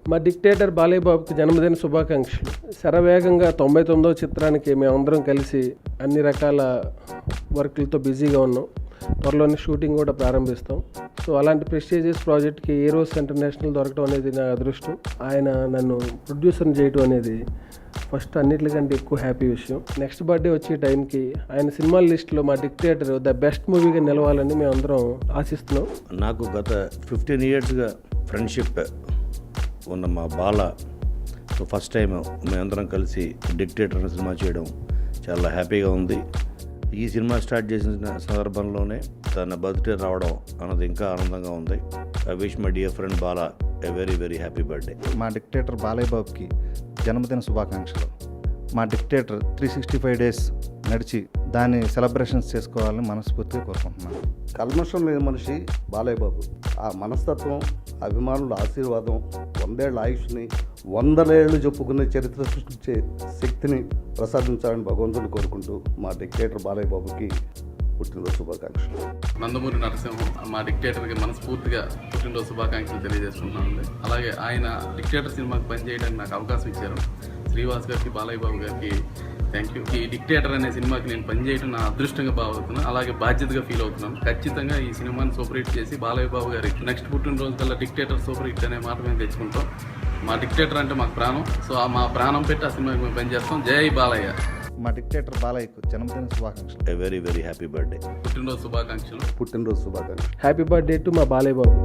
మా డిక్టేటర్ బాలయ్య బాబుకి జన్మదిన శుభాకాంక్షలు. శరవేగంగా 99వ చిత్రానికి మేమందరం కలిసి అన్ని రకాల వర్క్లతో బిజీగా ఉన్నాం. త్వరలోనే షూటింగ్ కూడా ప్రారంభిస్తాం. సో అలాంటి ప్రెస్టీజియస్ ప్రాజెక్ట్కి ఏరోస్ ఇంటర్నేషనల్ దొరకడం అనేది నా అదృష్టం. ఆయన నన్ను ప్రొడ్యూసర్ని చేయడం అనేది ఫస్ట్ అన్నిటికంటే ఎక్కువ హ్యాపీ విషయం. నెక్స్ట్ బర్త్డే వచ్చే టైంకి ఆయన సినిమాల లిస్టులో మా డిక్టేటర్ ద బెస్ట్ మూవీగా నిలవాలని మేమందరం ఆశిస్తున్నాం. నాకు గత 15 yearsగా ఫ్రెండ్షిప్ ఉన్న మా బాల ఫస్ట్ టైం మేమందరం కలిసి డిక్టేటర్ అనే సినిమా చేయడం చాలా హ్యాపీగా ఉంది. ఈ సినిమా స్టార్ట్ చేసిన సందర్భంలోనే తన బర్త్డే రావడం అన్నది ఇంకా ఆనందంగా ఉంది. I wish my dear friend Bala a very very happy birthday. మా డిక్టేటర్ బాలయ్య బాబుకి జన్మదిన శుభాకాంక్షలు. మా డిక్టేటర్ 365 days నడిచి దాన్ని సెలబ్రేషన్స్ చేసుకోవాలని మనస్ఫూర్తిగా కోరుకుంటున్నాను. కల్మషం లేని మనిషి బాలయ్య బాబు. ఆ మనస్తత్వం, అభిమానుల ఆశీర్వాదం, 100 ఏళ్ల ఆయుష్ని 100 ఏళ్ళు చెప్పుకునే చరిత్ర సృష్టించే శక్తిని ప్రసాదించాలని భగవంతుని కోరుకుంటూ మా డిక్టేటర్ బాలయ్య బాబుకి పుట్టినరోజు శుభాకాంక్షలు. నందమూరి నరసింహం మా డిక్టేటర్కి మనస్ఫూర్తిగా పుట్టినరోజు శుభాకాంక్షలు తెలియజేసుకుంటున్నాను. అలాగే ఆయన డిక్టేటర్ సినిమాకి పనిచేయడానికి నాకు అవకాశం ఇచ్చారు. శ్రీవాస్ గారికి, బాలయ్య బాబు గారికి థ్యాంక్ యూ. ఈ డిక్టేటర్ అనే సినిమాకి నేను పనిచేయడం నా అదృష్టంగా భావిస్తున్నాను, అలాగే బాధ్యతగా ఫీల్ అవుతున్నాను. ఖచ్చితంగా ఈ సినిమాని సూపర్ హిట్ చేసి బాలయ్య బాబు గారి నెక్స్ట్ పుట్టినరోజు కల్లా డిక్టేటర్ సూపర్ హిట్ అనే మాట మేము తెచ్చుకుంటాం. మా డిక్టేటర్ అంటే మాకు ప్రాణం. సో మా ప్రాణం పెట్టి ఆ సినిమాకి మేము పనిచేస్తాం. జై బాలయ్య. మా డిక్టేటర్ బాలయ్యకు జన్మదిన శుభాకాంక్షలు. A very very happy birthday. పుట్టినరోజు శుభాకాంక్షలు. పుట్టినరోజు శుభాకాంక్షలు. హ్యాపీ బర్త్డే టు మా బాలయ్య బాబు.